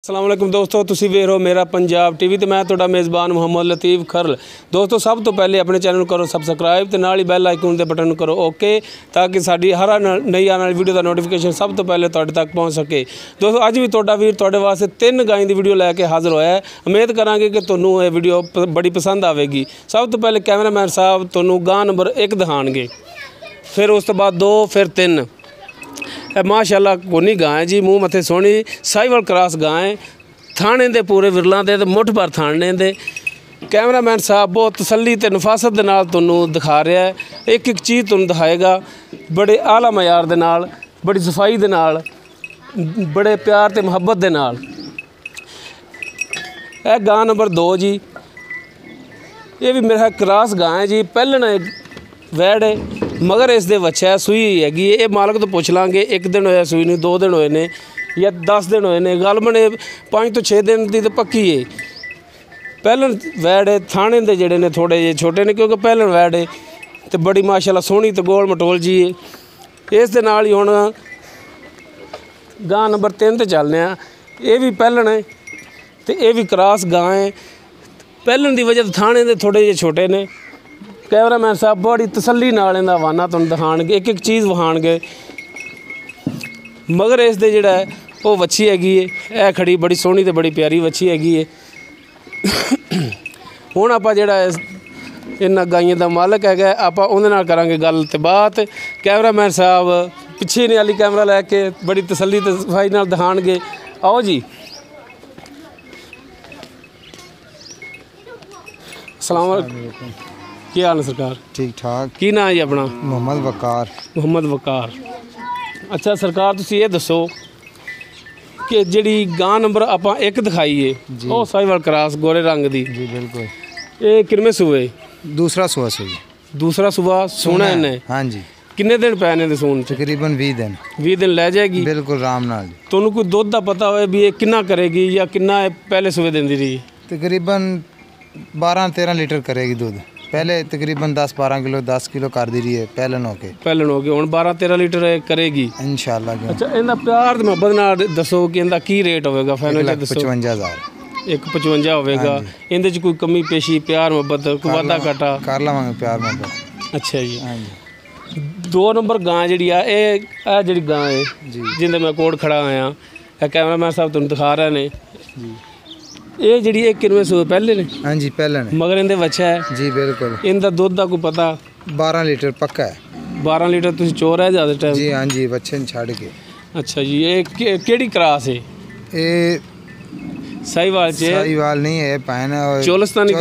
अस्सलाम वालेकुम दोस्तों, तुसी वेख रहे हो मेरा पंजाब टीवी ते मैं तुहाडा मेज़बान मुहम्मद लतीफ़ खरल। दोस्तों सब तो पहले अपने चैनल करो सबसक्राइब ते नाल ही बैल आइकन दे बटन करो ओके, ताकि साडी हर नई आने वाली वीडियो का नोटिफिकेशन सब तो पहले तुहाडे तक पहुँच सके। दोस्तों अज भी तुहाडा वीर तुहाडे वास्ते 3 गायें दी वीडियो लैके हाज़र होया है। उम्मीद करांगे कि तुहानूं ये वीडियो बड़ी पसंद आवेगी। सब तो पहले कैमरामैन साहब तुहानूं गां नंबर 1 दिखाणगे, फिर उस तो बाद 2, फिर 3। माशाअल्लाह कोनी गां है जी, मूँह मत्थे सोहनी साहिवाल क्रॉस गां है। थाने दे पूरे विरलों दे मुठ भर थाने दे। कैमरामैन साहब बहुत तसल्ली ते नफासत दे नाल तुहानूं दिखा रहा है। एक एक चीज़ तुहानूं दिखाएगा बड़े आला मयार दे नाल, बड़ी सफाई दे नाल, बड़े प्यार ते मुहब्बत दे नाल। यह गां नंबर 2 जी, ये भी मेरा क्रॉस गां है जी। पहलण वैड़ है मगर इस दे बच्चा सूई हैगी। ये मालक तो पुछ लांगे 1 दिन होया सूई नूं, 2 दिन होए ने या 10 दिन होए ने। गलबन 5 तो 6 दिन की तो पक्की है। पहलन वैड़ है, थाने दे जेड़े ने थोड़े जे छोटे ने क्योंकि पहलन वैड़ है तो बड़ी माशाअल्लाह सोहनी तो गोल मटोल जी है। इस दे नाल ही हुण गां नंबर 3 ते चलने आ। ये भी पहलन है तो ये भी क्रॉस गां है। पहलन की वजह थाने दे थोड़े जे छोटे ने। कैमरामैन साहब बड़ी तसल्ली नाल इहदा हवाना तुहानूं दिखाणगे, एक एक चीज़ विखाणगे। मगर इस दे जिहड़ा है वो वच्छी हैगी है, यह खड़ी बड़ी सोहनी ते बड़ी प्यारी वच्छी हैगी है। हुण आपां जिहड़ा इन्हां गाइयां दा मालक हैगा आपां उहदे नाल करांगे गल ते बात। कैमरामैन साहब पिछे ने आली कैमरा लैके बड़ी तसल्ली ते सफाई नाल दिखाणगे। आओ जी। अस्सलाम वालेकुम, की हाल है सरकार? ठीक ठाक। की नाम है जी अपना? मुहम्मद वकार। मुहम्मद वकार। अच्छा सरकार तुसीं ये दसो कि जिहड़ी गां नंबर आपां 1 दिखाई है वो साहिवाल क्रॉस गोरे रंग दी जी बिल्कुल, ये किनमें सूए? दूसरा सुआ सुई। दूसरा सुबह सोना है ने? हाँ जी। किन्ने दिन पैने दे सून च? तकरीबन 20 दिन। 20 दिन लै जाएगी बिल्कुल आराम नाल। तुहानूं कोई दुध दा पता होए भी ये किन्ना करेगी या किन्ना पहले सुबह देंदी रही? तकरीबन 12-13 लीटर करेगी दूध। पहले तकरीबन 10-12 किलो 10 किलो कर दी रही है पहलन हो गए हुण 12-13 लीटर करेगी इंशाअल्लाह। अच्छा इहदा प्यार ते मुहब्बत नाल दसो कि इहदा की रेट होवेगा? फाइनल दसो। 55,000। 155 होवेगा। इहदे च कोई कमी पेशी प्यार मुहब्बत कोई वादा घाटा कर लवांगे प्यार मुहब्बत। अच्छा जी। हाँ जी। 2 नंबर गां जिहड़ी आ ये जिहड़ी गां है जिंदे मैं कोल खड़ा आया, कैमरामैन साहब तुहानूं दिखा रहे ने जी। ये जिहड़ी एक किनवे सूए पहले ने? हाँ जी पहले ने। मगर इहदे बच्चा है जी बिल्कुल। इनदा दुध दा कोई पता? 12 लीटर पक्का है। 12 लीटर तुसीं चोर है ज़्यादा टाइम? जी हाँ जी, बच्चे ने छड़ के। अच्छा जी। ये केड़ी क्रॉस है? ये साहिवाल च? साहिवाल नहीं है, पैन है चोलस्तानी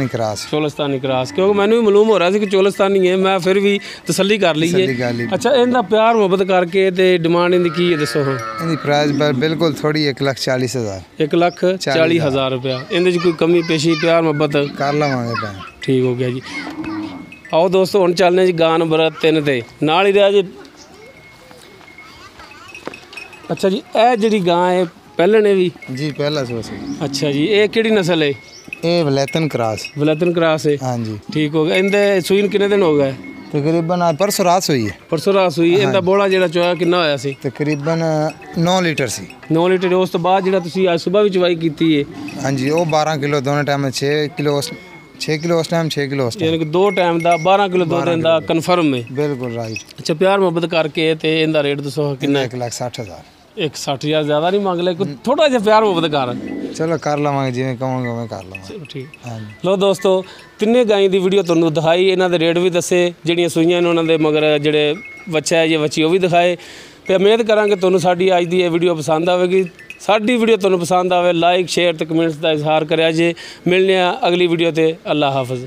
क्रॉस। चोलस्तानी क्रॉस क्योंकि मैनू भी मालूम हो रहा है कि चोलस्तानी है, मैं फिर भी तसल्ली कर ली है। अच्छा इनका प्यार मुहब्बत करके ते डिमांड इनकी की है दसो? हाँ इनकी प्राइस बिल्कुल थोड़ी 1,40,000। 1,40,000 रुपया। इनके कोई कमी पेशी प्यार मुहब्बत कर लवांगे पैन। ठीक हो गया जी। आओ दोस्तों हुण चलने जी गां नंबर 3 ते नाल ही रहा जी। अच्छा जी यह जिहड़ी गां है पहलने भी? जी पहला सोच। अच्छा जी। ये किहड़ी नस्ल है? ये वलैतन क्रॉस। वलैतन क्रॉस है? हाँ जी। ठीक हो गया। इनके सूई कितने दिन हो गए? तकरीबन परसों रात हुई है। परसों रात हुई। इनका बोला जिहड़ा चोया कितना होया सी? तकरीबन 9 लीटर सी। 9 लीटर। उस तो बाद जिहड़ा तुसीं आज सुबह भी चवाई कीती है? हाँ जी वो 12 किलो दोनों टाइम 6 किलो उस टाइम 6 किलो उस टाइम, यानी कि 2 टाइम का 12 किलो 2 दिन का कन्फर्म है? बिल्कुल राइट। अच्छा प्यार मुहब्बत करके ते इनका रेट दसो कितना? 1,60,000। 1,60,000 ज़्यादा नहीं मांग ले, थोड़ा जिहा प्यार मुहब्बत कर। चलो कर लवांगे जिवें कहोगे उवें कर लवांगे। चलो ठीक। हाँ जी। लो दोस्तों 3 गायें की वीडियो तुहानूं दिखाई, इन्हां दे रेट भी दसे, जिहड़ियां सूईयां ने उन्हां दे मगर जिहड़े बच्चा है जे बच्ची वो भी दिखाए। तो उम्मीद करांगे तुहानूं साडी अज दी वीडियो पसंद आवेगी। साडी वीडियो तुहानूं पसंद आवे लाइक शेयर ते कमेंट्स का इजहार करिया जे। मिलने अगली वीडियो ते। अल्लाह हाफिज़।